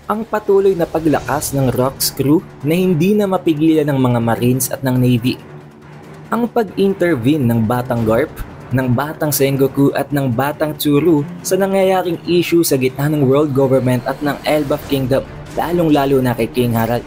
Ang patuloy na paglakas ng Rocks crew na hindi na mapigilan ng mga Marines at ng Navy. Ang pag-intervene ng Batang Garp, ng Batang Sengoku at ng Batang Tsuru sa nangyayaring issue sa gitna ng world government at ng Elbaf Kingdom, lalong-lalo na kay King Harald.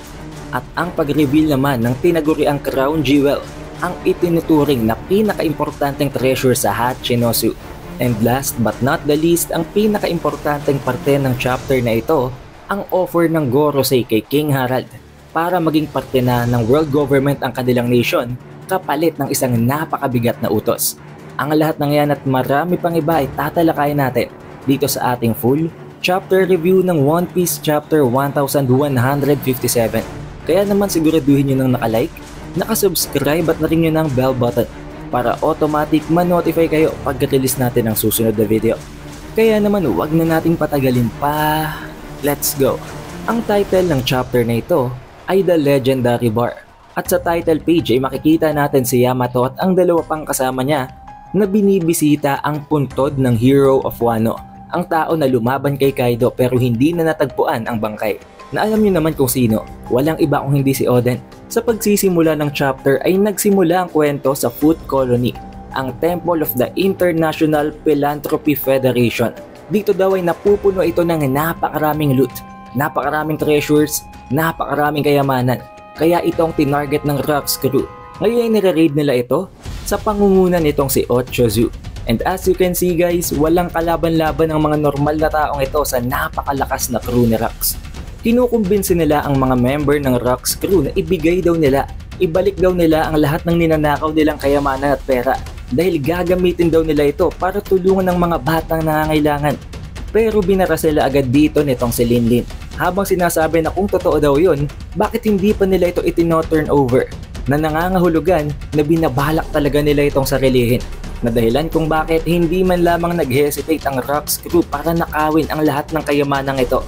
At ang pag-reveal naman ng tinaguriang Crown Jewel, ang itinuturing na pinaka-importanteng treasure sa Hachinosu. And last but not the least, ang pinaka-importanteng parte ng chapter na ito, ang offer ng Gorosei kay King Harald para maging parte na ng world government ang kanilang nation kapalit ng isang napakabigat na utos. Ang lahat ng yan at marami pang iba ay tatalakayin natin dito sa ating full chapter review ng One Piece Chapter 1157. Kaya naman siguraduhin nyo nang nakalike, nakasubscribe at na-ring nyo ng bell button para automatic ma-notify kayo pag-release natin ng susunod na video. Kaya naman huwag na nating patagalin pa. Let's go! Ang title ng chapter na ito ay The Legendary Bar. At sa title page ay makikita natin si Yamato at ang dalawa pang kasama niya na binibisita ang puntod ng Hero of Wano, ang tao na lumaban kay Kaido pero hindi na natagpuan ang bangkay. Na alam niyo naman kung sino, walang iba kung hindi si Oden. Sa pagsisimula ng chapter ay nagsimula ang kwento sa Foot Colony, ang Temple of the International Philanthropy Federation. Dito daw ay napupuno ito ng napakaraming loot, napakaraming treasures, napakaraming kayamanan. Kaya itong tinarget ng Rocks crew. Ngayon ay nire-raid nila ito sa pangungunan nitong si Ochozu. And as you can see guys, walang kalaban-laban ang mga normal na taong ito sa napakalakas na crew ni Rocks. Kinukumbinsi nila ang mga member ng Rocks crew na ibigay daw nila, ibalik daw nila ang lahat ng ninanakaw nilang kayamanan at pera dahil gagamitin daw nila ito para tulungan ng mga batang nangangailangan. Pero binara sila agad dito nitong si Linlin. Habang sinasabi na kung totoo daw yun, bakit hindi pa nila ito itino-turn over? Na nangangahulugan na binabalak talaga nila itong sarilihin. Na dahilan kung bakit hindi man lamang nag-hesitate ang Rocks crew para nakawin ang lahat ng kayamanang ito.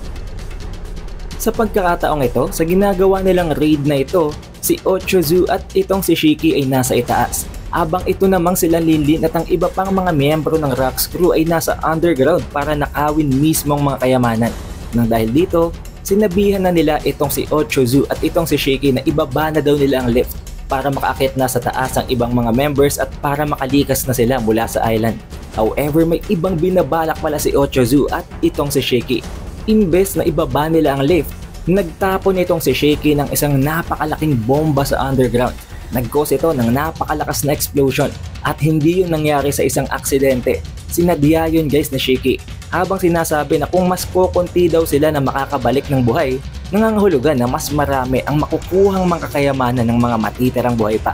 Sa pagkakataong ito, sa ginagawa nilang raid na ito, si Ochozu at itong si Shiki ay nasa itaas. Abang ito namang sila Linlin at ang iba pang mga miyembro ng Rocks crew ay nasa underground para nakawin mismong mga kayamanan. Nang dahil dito, sinabihan na nila itong si Ochozu at itong si Shiki na ibaba na daw nila ang lift para makaakit na sa taas ang ibang mga members at para makalikas na sila mula sa island. However, may ibang binabalak pala si Ochozu at itong si Shiki. Imbes na ibaba nila ang lift, nagtapon itong si Shiki ng isang napakalaking bomba sa underground. Nag-cause ito ng napakalakas na explosion at hindi yun nangyari sa isang aksidente. Sinadya yun guys na Shiki. Habang sinasabi na kung mas kukunti daw sila na makakabalik ng buhay, nangangahulugan na mas marami ang makukuhang mga kayamanan ng mga matitirang buhay pa.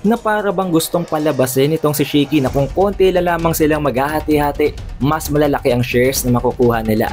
Na para bang gustong palabasin itong si Shiki na kung konti lamang silang maghahati-hati, mas malalaki ang shares na makukuha nila.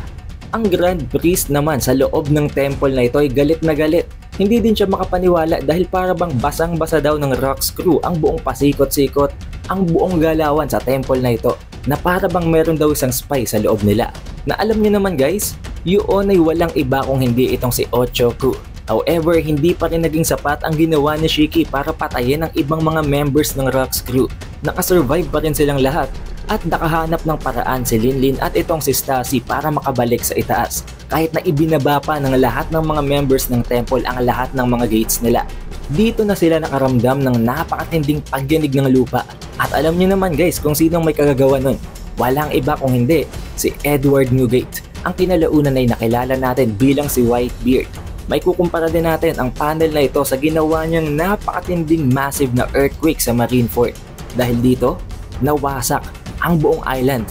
Ang Grand Priest naman sa loob ng temple na ito ay galit na galit. Hindi din siya makapaniwala dahil para bang basang-basa daw ng Rocks crew ang buong pasikot-sikot, ang buong galawan sa temple na ito. Na para bang meron daw isang spy sa loob nila. Na alam niyo naman guys, yun ay walang iba kung hindi itong si Ochoku. However, hindi pa rin naging sapat ang ginawa ni Shiki para patayin ang ibang mga members ng Rocks crew. Nakasurvive pa rin silang lahat at nakahanap ng paraan si Linlin at itong si Stacy para makabalik sa itaas. Kahit na ibinaba pa ng lahat ng mga members ng temple ang lahat ng mga gates nila. Dito na sila nakaramdam ng napakatinding pagyanig ng lupa. At alam niyo naman guys kung sinong may kagagawa nun. Walang iba kung hindi, si Edward Newgate. Ang kinalaunan ay nakilala natin bilang si Whitebeard. May kukumpara din natin ang panel na ito sa ginawa niyang napakatinding massive na earthquake sa Marineford. Dahil dito, nawasak ang buong island.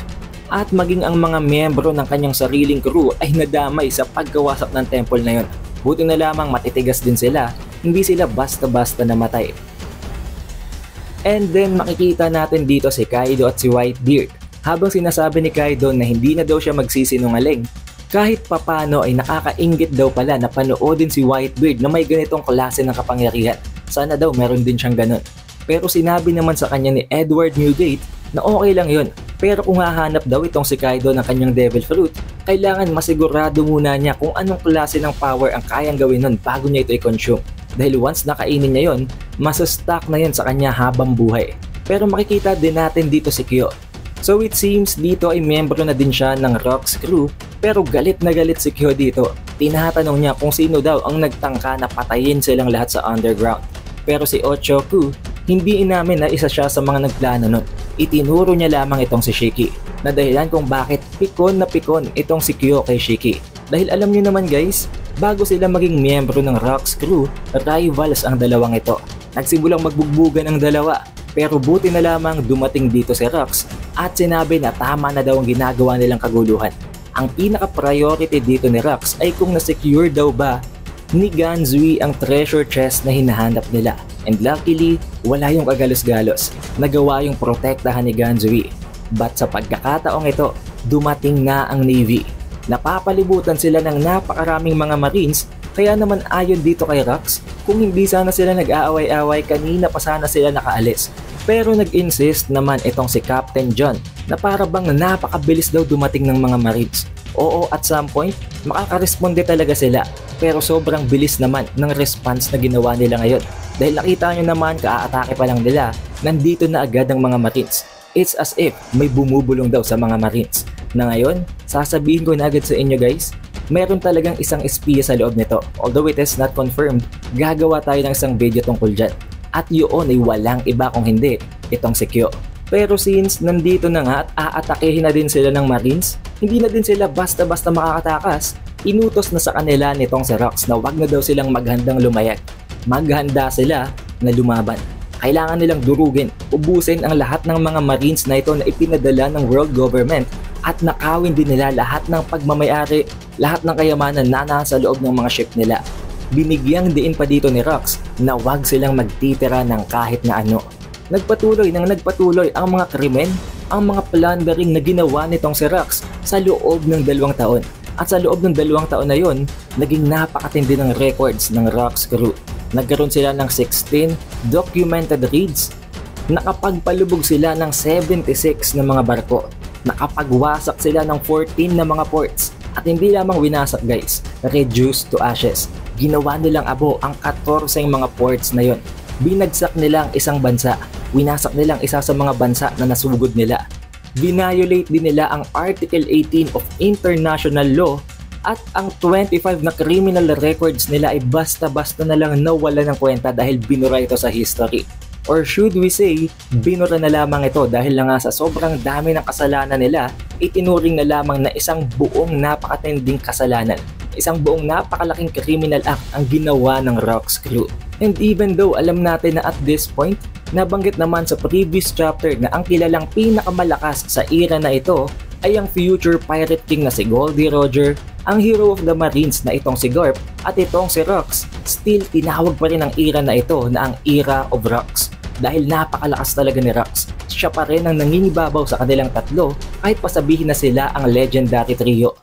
At maging ang mga miyembro ng kanyang sariling crew ay nadamay sa pagkawasak ng temple na yon. Buti na lamang matitigas din sila, hindi sila basta-basta namatay. And then makikita natin dito si Kaido at si Whitebeard. Habang sinasabi ni Kaido na hindi na daw siya magsisinungaling, kahit papano ay nakakainggit daw pala na panoodin si Whitebeard na may ganitong klase ng kapangyarihan. Sana daw meron din siyang ganun. Pero sinabi naman sa kanya ni Edward Newgate na okay lang yun. Pero kung hahanap daw itong si Kaido ng kanyang Devil Fruit, kailangan masigurado muna niya kung anong klase ng power ang kayang gawin nun bago niya ito i-consume. Dahil once nakainin niya yon, masastock na yun sa kanya habang buhay. Pero makikita din natin dito si Kyo. So it seems dito ay miyembro na din siya ng Rocks crew, pero galit na galit si Kyo dito tinatanong niya kung sino daw ang nagtangka na patayin silang lahat sa underground. Pero si Ochoku, hindi inamin na isa siya sa mga nagplano nun. Itinuro niya lamang itong si Shiki, na dahilan kung bakit pikon na pikon itong si Kyo kay Shiki. Dahil alam niyo naman guys, bago sila maging miyembro ng Rocks crew, rivals ang dalawang ito. Nagsimulang magbugbugan ang dalawa, pero buti na lamang dumating dito si Rocks at sinabi na tama na daw ang ginagawa nilang kaguluhan. Ang pinaka-priority dito ni Rocks ay kung na-secure daw ba ni Ganzui ang treasure chest na hinahanap nila. And luckily, wala yung kagalos-galos. Nagawa yung protektahan ni Ganzui. But sa pagkakataong ito, dumating na ang Navy. Napapalibutan sila ng napakaraming mga Marines, kaya naman ayon dito kay Rocks, kung hindi sana sila nag-aaway-away kanina pa sana sila nakaalis. Pero nag-insist naman itong si Captain John na para bang napakabilis daw dumating ng mga Marines. Oo, at some point, makakaresponde talaga sila. Pero sobrang bilis naman ng response na ginawa nila ngayon. Dahil nakita nyo naman, ka-atake pa lang nila, nandito na agad ang mga Marines. It's as if may bumubulong daw sa mga Marines. Na ngayon, sasabihin ko na agad sa inyo guys, meron talagang isang espiya sa loob nito. Although it is not confirmed, gagawa tayo ng isang video tungkol dyan. At yun ay walang iba kung hindi, itong si Kyo. Pero since nandito na nga at aatakehin na din sila ng Marines, hindi na din sila basta-basta makakatakas, inutos na sa kanila nitong si Rocks na wag na daw silang maghandang lumayag. Maghanda sila na lumaban. Kailangan nilang durugin, ubusin ang lahat ng mga Marines na ito na ipinadala ng world government at nakawin din nila lahat ng pagmamayari, lahat ng kayamanan na nasa loob ng mga ship nila. Binigyang diin pa dito ni Rocks na wag silang magtitira ng kahit na ano. Nagpatuloy ang mga krimen, ang mga plundering na ginawa nitong si Rocks sa loob ng 2 taon. At sa loob ng 2 taon na yon, naging napakatindi ng records ng Rocks crew. Nagkaroon sila ng 16 documented raids, nakapagpalubog sila ng 76 na mga barko, nakapagwasak sila ng 14 na mga ports, at hindi lamang winasak guys, reduced to ashes. Ginawa nilang abo ang 14 mga ports na yon. Binagsak nilang isang bansa, winasak nilang isa sa mga bansa na nasugod nila. Violate din nila ang Article 18 of International Law at ang 25 na criminal records nila ay basta-basta na lang nawala ng kwenta dahil binura ito sa history. Or should we say, binura na lamang ito dahil na nga sa sobrang dami ng kasalanan nila, itinuring na lamang na isang buong napakatinding kasalanan. Isang buong napakalaking criminal act ang ginawa ng Rocks crew. And even though alam natin na at this point, nabanggit naman sa previous chapter na ang kilalang pinakamalakas sa era na ito ay ang future pirate king na si Goldie Roger, ang hero of the Marines na itong si Garp at itong si Rocks. Still tinawag pa rin ang era na ito na ang era of Rocks. Dahil napakalakas talaga ni Rocks, siya pa rin ang nangingibabaw sa kanilang tatlo kahit pasabihin na sila ang legendary trio.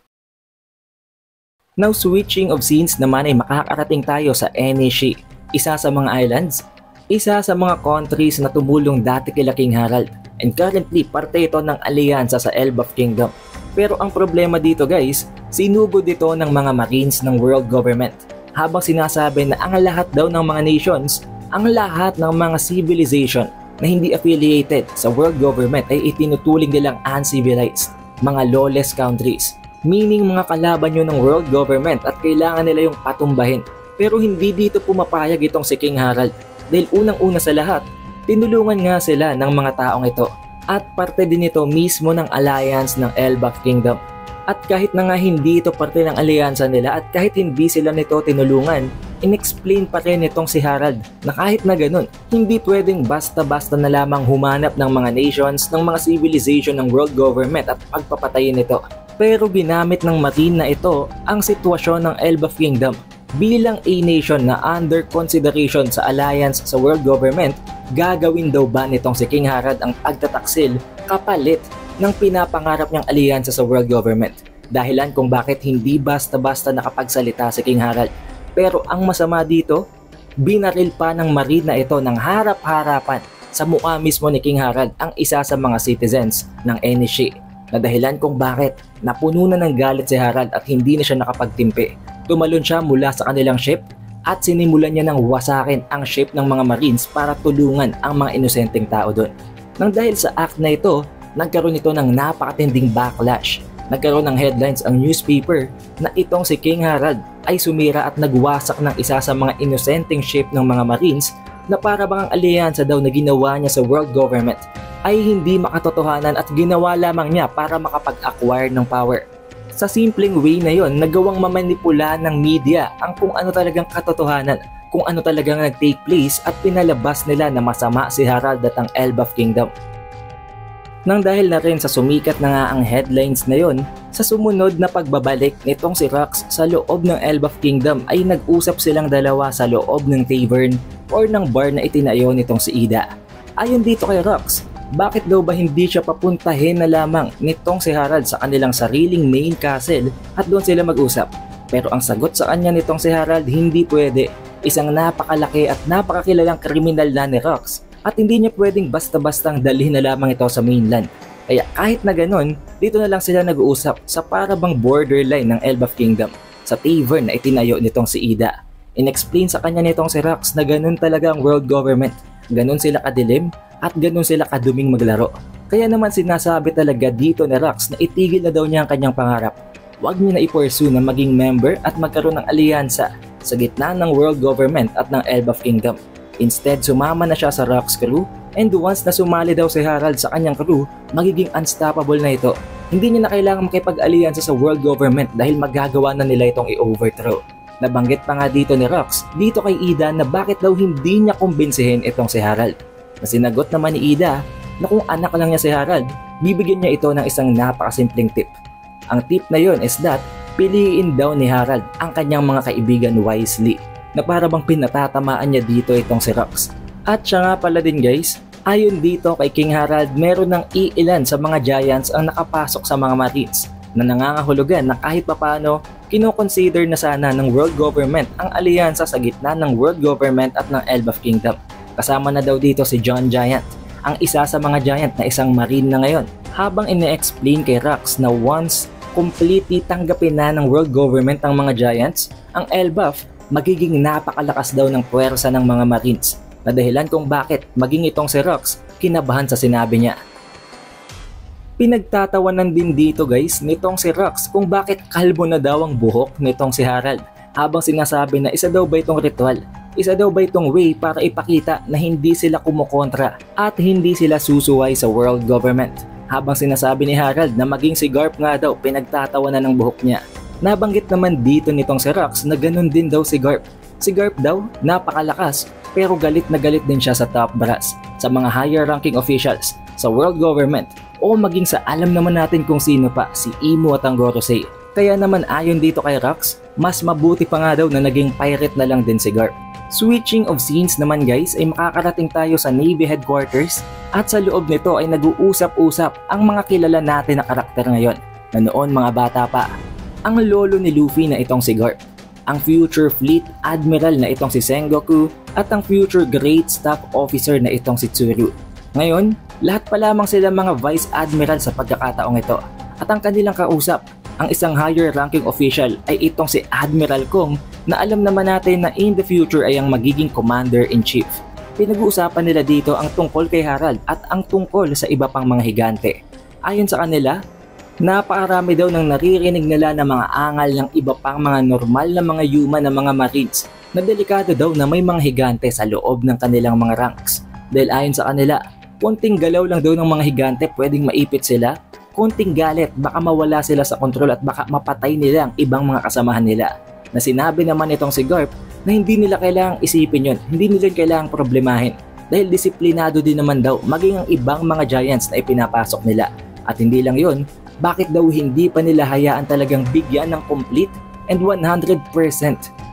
Now switching of scenes naman ay makakarating tayo sa Enishi, isa sa mga islands, isa sa mga countries na tumulong dati kila King Harald, and currently parte ito ng alyansa sa Elbaf Kingdom. Pero ang problema dito guys, sinugod ito ng mga Marines ng world government, habang sinasabi na ang lahat daw ng mga nations, ang lahat ng mga civilization na hindi affiliated sa world government ay itinutuling nilang uncivilized, mga lawless countries. Meaning mga kalaban nyo ng world government at kailangan nila yung patumbahin. Pero hindi dito pumapayag itong si King Harald dahil unang-una sa lahat, tinulungan nga sila ng mga taong ito at parte din ito mismo ng alliance ng Elbaf Kingdom. At kahit na nga hindi ito parte ng alyansa nila at kahit hindi sila nito tinulungan, inexplain pa rin itong si Harald na kahit na ganun, hindi pwedeng basta-basta na lamang humanap ng mga nations, ng mga civilization ng world government at pagpapatayin ito. Pero ginamit ng Marine na ito ang sitwasyon ng Elbaf Kingdom bilang a nation na under consideration sa alliance sa world government. Gagawin daw ba nitong si King Harald ang pagtataksil kapalit ng pinapangarap niyang alyansa sa world government? Dahilan kung bakit hindi basta-basta nakapagsalita si King Harald. Pero ang masama dito, binaril pa ng Marine na ito ng harap-harapan sa mukha mismo ni King Harald ang isa sa mga citizens ng Enishi. Na dahilan kung bakit napuno na ng galit si Harald at hindi na siya nakapagtimpi. Tumalon siya mula sa kanilang ship at sinimulan niya ng wasakin ang ship ng mga Marines para tulungan ang mga inosenteng tao doon. Nang dahil sa act na ito, nagkaroon ito ng napakatinding backlash Nagkaroon ng headlines ang newspaper na itong si King Harald ay sumira at nagwasak ng isa sa mga inosenteng ship ng mga Marines na para bang ang alyansa daw na ginawa niya sa world government ay hindi makatotohanan at ginawa lamang niya para makapag-acquire ng power. Sa simpleng way na yon, nagawang mamanipula ng media ang kung ano talagang katotohanan, kung ano talagang nag-take place at pinalabas nila na masama si Harald at ang Elbaf Kingdom. Nang dahil na rin sa sumikat na nga ang headlines na yon, sa sumunod na pagbabalik nitong si Rox sa loob ng Elbaf Kingdom ay nag-usap silang dalawa sa loob ng tavern or ng bar na itinayo nitong si Ida. Ayon dito kay Rox, bakit daw ba hindi siya papuntahin na lamang nitong si Harald sa kanilang sariling main castle at doon sila mag-usap? Pero ang sagot sa kanya nitong si Harald, hindi pwede. Isang napakalaki at napakakilalang kriminal na ni Rox at hindi niya pwedeng basta-bastang dalhin na lamang ito sa mainland. Kaya kahit na ganun, dito na lang sila nag-uusap sa parabang borderline ng Elbaf Kingdom sa tavern na itinayo nitong si Ida. In-explain sa kanya nitong si Rox na ganun talaga ang world government, ganun sila kadilim at ganun sila kaduming maglaro. Kaya naman sinasabi talaga dito ni Rox na itigil na daw niya ang kanyang pangarap. Huwag niya na i-pursue na maging member at magkaroon ng alyansa sa gitna ng world government at ng Elbaf Kingdom. Instead, sumama na siya sa Rox crew and once na sumali daw si Harald sa kanyang crew, magiging unstoppable na ito. Hindi niya na kailangan makipag-alyansa sa world government dahil magagawa na nila itong i-overthrow. Nabanggit pa nga dito ni Rox, dito kay Ida na bakit daw hindi niya kumbinsihin itong si Harald. Na sinagot naman ni Ida na kung anak lang niya si Harald, bibigyan niya ito ng isang napakasimpleng tip. Ang tip na yon is that piliin daw ni Harald ang kanyang mga kaibigan wisely, na para bang pinatatamaan niya dito itong si Rox. At siya nga pala din guys, ayon dito kay King Harald, meron ng iilan sa mga giants ang nakapasok sa mga Marines na nangangahulugan na kahit papano kinoconsider na sana ng world government ang alyansa sa gitna ng world government at ng Elbaf Kingdom. Kasama na daw dito si John Giant, ang isa sa mga giant na isang Marine na ngayon, habang ine-explain kay Rox na once completely tanggapin na ng world government ang mga giants, ang Elbaf magiging napakalakas daw ng puwersa ng mga Marines, na dahilan kung bakit maging itong si Rox kinabahan sa sinabi niya. Pinagtatawanan din dito guys nitong si Rox kung bakit kalbo na daw ang buhok nitong si Harald, habang sinasabi na isa daw ba itong ritual, isa daw ba itong way para ipakita na hindi sila kumukontra at hindi sila susuway sa world government. Habang sinasabi ni Harald na maging si Garp nga daw pinagtatawanan ng buhok niya. Nabanggit naman dito nitong si Rox na ganun din daw si Garp. Si Garp daw napakalakas pero galit na galit din siya sa top brass, sa mga higher ranking officials, sa world government o maging sa alam naman natin kung sino pa, si Imu at ang Gorosei. Kaya naman ayon dito kay Rox, mas mabuti pa nga daw na naging pirate na lang din si Garp. Switching of scenes naman guys ay makakarating tayo sa Navy headquarters at sa loob nito ay nag-uusap-usap ang mga kilala natin na karakter ngayon na noon mga bata pa. Ang lolo ni Luffy na itong si Garp, ang future fleet admiral na itong si Sengoku at ang future great staff officer na itong si Tsuru. Ngayon, lahat pa lamang sila mga vice admiral sa pagkakataong ito at ang kanilang kausap, ang isang higher ranking official ay itong si Admiral Kong na alam naman natin na in the future ay ang magiging commander-in-chief. Pinag-uusapan nila dito ang tungkol kay Harald at ang tungkol sa iba pang mga higante. Ayon sa kanila, napakarami daw ng naririnig nila na mga angal ng iba pang mga normal na mga human na mga Marines na delikado daw na may mga higante sa loob ng kanilang mga ranks. Dahil ayon sa kanila, konting galaw lang daw ng mga higante pwedeng maipit sila, konting galit baka mawala sila sa kontrol at baka mapatay nila ang ibang mga kasamahan nila. Na sinabi naman itong si Garp na hindi nila kailangang isipin yon, hindi nila kailangang problemahin dahil disiplinado din naman daw maging ang ibang mga giants na ipinapasok nila. At hindi lang yon, bakit daw hindi pa nila hayaan talagang bigyan ng complete and 100%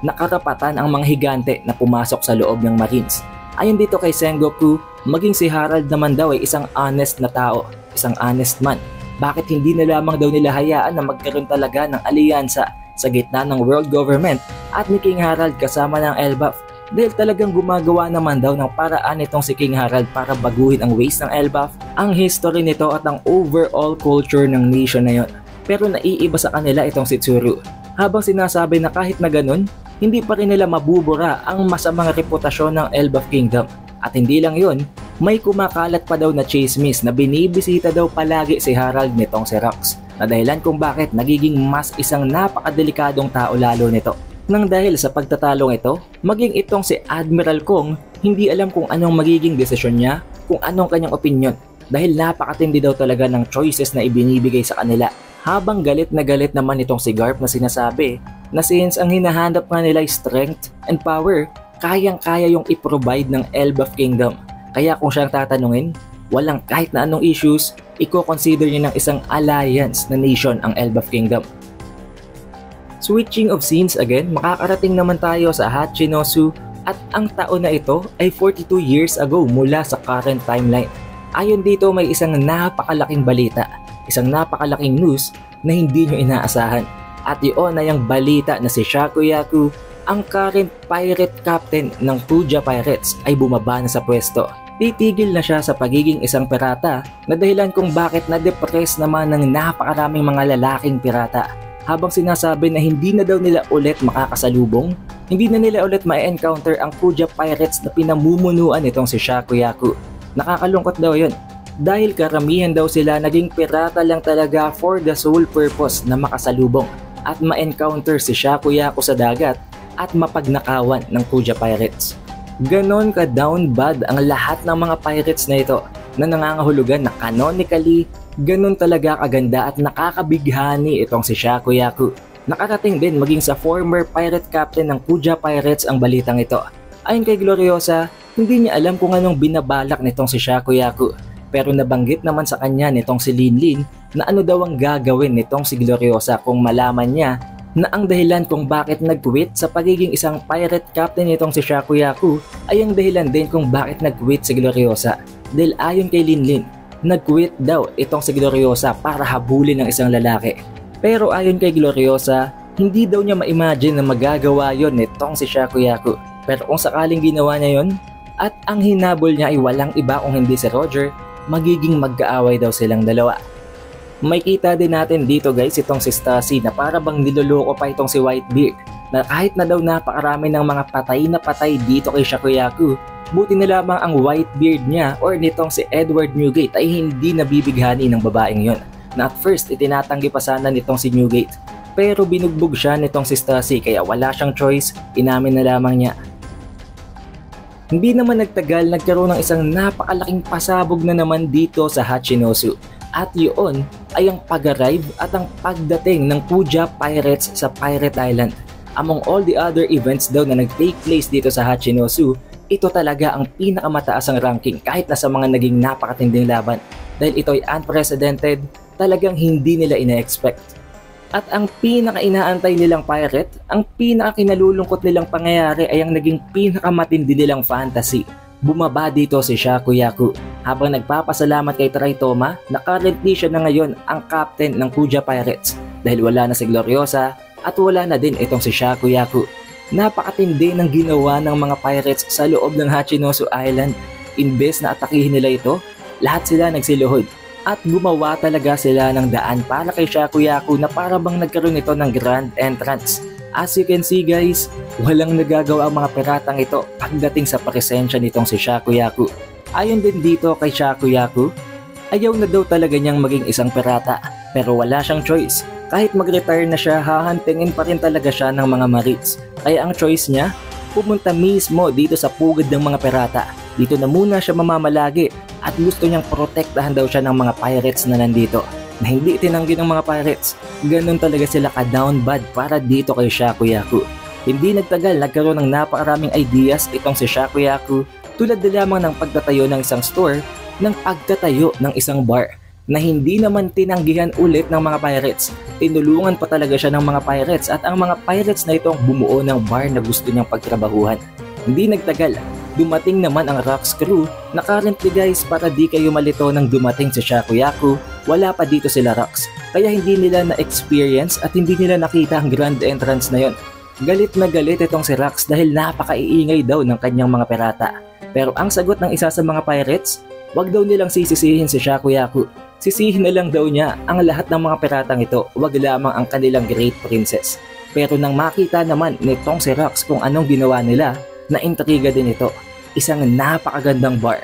na karapatan ang mga higante na pumasok sa loob ng Marines. Ayon dito kay Sengoku, maging si Harald naman daw ay isang honest na tao, isang honest man. Bakit hindi na lamang daw nila hayaan na magkaroon talaga ng alyansa sa gitna ng world government at ni King Harald kasama ng Elbaf? Dahil talagang gumagawa naman daw ng paraan itong si King Harald para baguhin ang ways ng Elbaf, ang history nito at ang overall culture ng nation na yon. Pero naiiba sa kanila itong si Tsuru. Habang sinasabi na kahit na ganun, hindi pa rin nila mabubura ang masamang reputasyon ng Elbaf Kingdom. At hindi lang yun, may kumakalat pa daw na chismis na binibisita daw palagi si Harald nitong si Rox. na dahilan kung bakit nagiging mas isang napakadelikadong tao lalo nito. Nang dahil sa pagtatalong ito, maging itong si Admiral Kong hindi alam kung anong magiging desisyon niya, kung anong kanyang opinyon dahil napakatindi daw talaga ng choices na ibinibigay sa kanila. Habang galit na galit naman itong si Garp na sinasabi na since ang hinahanap nga nila ay strength and power, kayang-kaya yung i-provide ng Elbaf Kingdom. Kaya kung siyang tatanungin, walang kahit na anong issues, i-consider niya ng isang alliance na nation ang Elbaf Kingdom. Switching of scenes again, makakarating naman tayo sa Hachinosu at ang taon na ito ay 42 years ago mula sa current timeline. Ayon dito may isang napakalaking balita, isang napakalaking news na hindi nyo inaasahan. At iyon ay ang balita na si Shakuyaku, ang current pirate captain ng Kuja Pirates ay bumaba na sa pwesto. Titigil na siya sa pagiging isang pirata na dahilan kung bakit na-depress naman ng napakaraming mga lalaking pirata. Habang sinasabi na hindi na daw nila ulit makakasalubong, hindi na nila ulit ma-encounter ang Kuja Pirates na pinamumunuan nitong si Shakuyaku. Nakakalungkot daw yun, dahil karamihan daw sila naging pirata lang talaga for the sole purpose na makasalubong at ma-encounter si Shakuyaku sa dagat at mapagnakawan ng Kuja Pirates. Ganon ka down bad ang lahat ng mga pirates na ito na nangangahulugan na canonically, ganon talaga kaganda at nakakabighani itong si Shakuyaku. Nakarating din maging sa former pirate captain ng Kuja Pirates ang balitang ito. Ayon kay Gloriosa, hindi niya alam kung anong binabalak nitong si Shakuyaku. Pero nabanggit naman sa kanya nitong si Linlin na ano daw ang gagawin nitong si Gloriosa kung malaman niya na ang dahilan kung bakit nag-quit sa pagiging isang pirate captain nitong si Shakuyaku ay ang dahilan din kung bakit nag-quit si Gloriosa. Dahil ayon kay Linlin, nag-quit daw itong si Gloriosa para habulin ng isang lalaki. Pero ayon kay Gloriosa, hindi daw niya ma-imagine na magagawa yon nitong si Shakuyaku. Pero kung sakaling ginawa niya yon at ang hinabol niya ay walang iba kung hindi si Roger, magiging magkaaway daw silang dalawa. May kita din natin dito guys itong si Stacy na para bang niloloko pa itong si Whitebeard na kahit na daw napakarami ng mga patay na patay dito kay Shakuyaku, buti na lamang ang Whitebeard niya or nitong si Edward Newgate ay hindi nabibighani ng babaeng yon. Na at first itinatanggi pa sana nitong si Newgate pero binugbog siya nitong si Stacy kaya wala siyang choice, inamin na lamang niya. Hindi naman nagtagal nagkaroon ng isang napakalaking pasabog na naman dito sa Hachinosu. At yun ay ang pag-arrive at ang pagdating ng Kuja Pirates sa Pirate Island. Among all the other events daw na nag-take place dito sa Hachinosu, ito talaga ang pinakamataas ang ranking kahit na sa mga naging napakatinding laban. Dahil ito ay unprecedented, talagang hindi nila ina-expect. At ang pinaka-inaantay nilang pirate, ang pinaka-kinalulungkot nilang pangyayari ay ang naging pinakamatindi nilang fantasy. Bumaba dito si Shakuyaku habang nagpapasalamat kay Traitoma na currently siya na ngayon ang captain ng Kuja Pirates dahil wala na si Gloriosa at wala na din itong si Shakuyaku. Napakatindi ng ginawa ng mga pirates sa loob ng Hachinosu Island. Imbes na atakihin nila ito, lahat sila nagsiluhod at gumawa talaga sila ng daan para kay Shakuyaku na para bang nagkaroon ito ng grand entrance. As you can see guys, walang nagagawa ang mga piratang ito pagdating sa presensya nitong si Shakuyaku. Ayon din dito kay Shakuyaku, ayaw na daw talaga niyang maging isang pirata pero wala siyang choice. Kahit mag-retire na siya, hahantingin pa rin talaga siya ng mga marines. Kaya ang choice niya, pumunta mismo dito sa pugad ng mga pirata. Dito na muna siya mamamalagi at gusto niyang protektahan daw siya ng mga pirates na nandito. Na hindi tinanggi ng mga pirates. Ganun talaga sila ka-down bad para dito kay Shakuyaku. Hindi nagtagal nagkaroon ng napakaraming ideas itong si Shakuyaku tulad na lamang ng pagtatayo ng isang store, ng pagtatayo ng isang bar na hindi naman tinanggihan ulit ng mga pirates. Tinulungan pa talaga siya ng mga pirates at ang mga pirates na ito ang bumuo ng bar na gusto niyang pagtrabahuhan. Hindi nagtagal, dumating naman ang Rocks crew na currently guys para di kayo malito nang dumating si Shakuyaku, wala pa dito sila Rocks. Kaya hindi nila na-experience at hindi nila nakita ang grand entrance na yon. Galit na galit itong si Rocks dahil napakaiingay daw ng kanyang mga pirata. Pero ang sagot ng isa sa mga pirates, wag daw nilang sisisihin si Shakuyaku. Sisihin na lang daw niya ang lahat ng mga piratang ito, wag lamang ang kanilang great princess. Pero nang makita naman nitong si Rocks kung anong ginawa nila, na-intriga din ito. Isang napakagandang bar.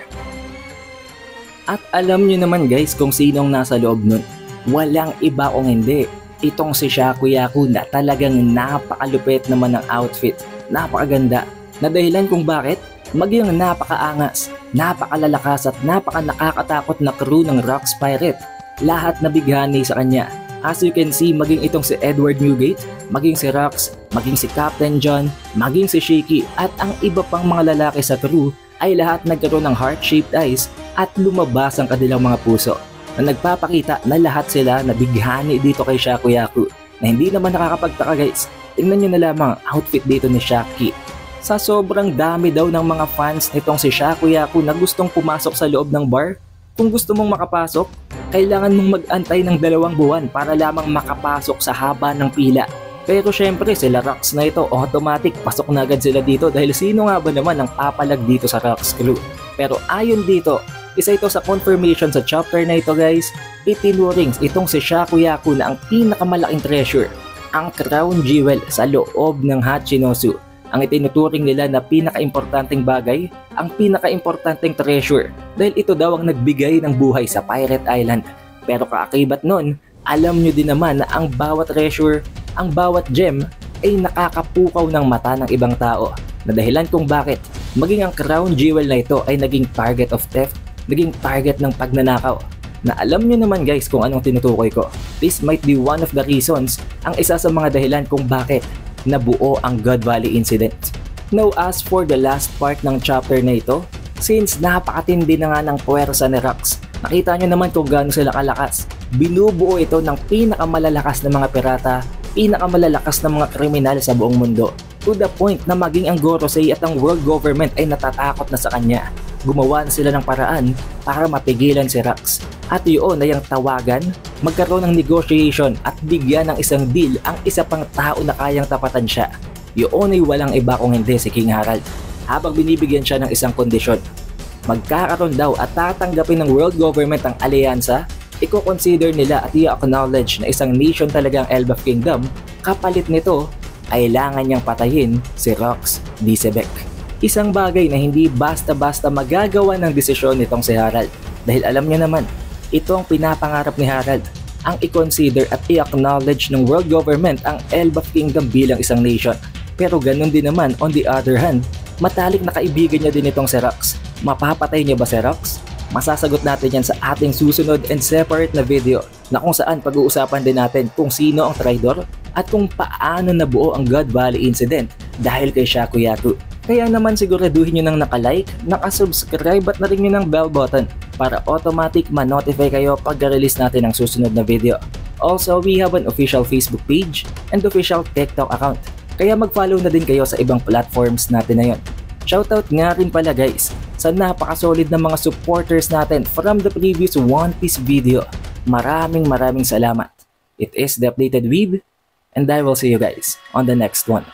At alam nyo naman guys kung sinong nasa loob nun. walang iba kung hindi itong si Shakuyaku na talagang napakalupit naman ng outfit, napakaganda, na dahilan kung bakit maging napakaangas, napakalalakas at napakanakakatakot na crew ng Rocks Pirate. Lahat nabighani sa kanya. As you can see, maging itong si Edward Newgate, maging si Rocks, maging si Captain John, maging si Shiki at ang iba pang mga lalaki sa crew ay lahat nagkaroon ng heart-shaped eyes at lumabas ang kanilang mga puso na nagpapakita na lahat sila nabighani dito kay Shakuyaku na hindi naman nakakapagtaka guys. Tingnan nyo na lamang ang outfit dito ni Shaki. Sa sobrang dami daw ng mga fans nitong si Shakuyaku na gustong pumasok sa loob ng bar, kung gusto mong makapasok, kailangan mong mag-antay ng 2 buwan para lamang makapasok sa haba ng pila. Pero syempre sila Rocks na ito, automatic pasok na agad sila dito dahil sino nga ba naman ang papalag dito sa Rocks crew. Pero ayon dito, isa ito sa confirmation sa chapter na ito guys, itinuring itong si Shakuyaku na ang pinakamalaking treasure, ang crown jewel sa loob ng Hachinosu. Ang itinuturing nila na pinaka-importanting bagay, ang pinaka-importanting treasure dahil ito daw ang nagbigay ng buhay sa Pirate Island. Pero kaakibat nun, alam nyo din naman na ang bawat treasure, ang bawat gem ay nakakapukaw ng mata ng ibang tao na dahilan kung bakit maging ang crown jewel na ito ay naging target of theft, naging target ng pagnanakaw. Na alam nyo naman guys kung anong tinutukoy ko. This might be one of the reasons, ang isa sa mga dahilan kung bakit nabuo ang God Valley incident. Now as for the last part ng chapter na ito, since napakatindi na nga ng puwersa ni Rocks, nakita nyo naman kung gaano sila kalakas. Binubuo ito ng pinakamalalakas na mga pirata, pinakamalalakas na mga kriminal sa buong mundo. To the point na maging ang Gorosei at ang world government ay natatakot na sa kanya. Gumawa na sila ng paraan para mapigilan si Rocks. At yun ay ang tawagan, magkaroon ng negotiation at bigyan ng isang deal ang isa pang tao na kayang tapatan siya. Yun ay walang iba kung hindi si King Harald. Habang binibigyan siya ng isang kondisyon, magkakaroon daw at tatanggapin ng world government ang alyansa, i-consider nila at i-acknowledge na isang nation talagang Elbaf Kingdom, kapalit nito, kailangan niyang patayin si Rocks Disebek. Isang bagay na hindi basta-basta magagawa ng desisyon nitong si Harald. Dahil alam niya naman, ito ang pinapangarap ni Harald, ang i-consider at i-acknowledge ng world government ang Elbaf Kingdom bilang isang nation. Pero ganun din naman, on the other hand, matalik na kaibigan niya din itong si Rocks. Mapapatay niya ba si Rocks? Masasagot natin yan sa ating susunod and separate na video na kung saan pag-uusapan din natin kung sino ang traitor at kung paano nabuo ang God Valley incident dahil kay Shakuyaku. Kaya naman siguraduhin nyo nang naka-like, naka-subscribe at na rin nyo ng bell button para automatic ma-notify kayo pag release natin ang susunod na video. Also, we have an official Facebook page and official TikTok account. Kaya mag-follow na din kayo sa ibang platforms natin na yun. Shoutout nga rin pala guys sa napaka-solid na mga supporters natin from the previous One Piece video. Maraming salamat. It is The Updated Weeb and I will see you guys on the next one.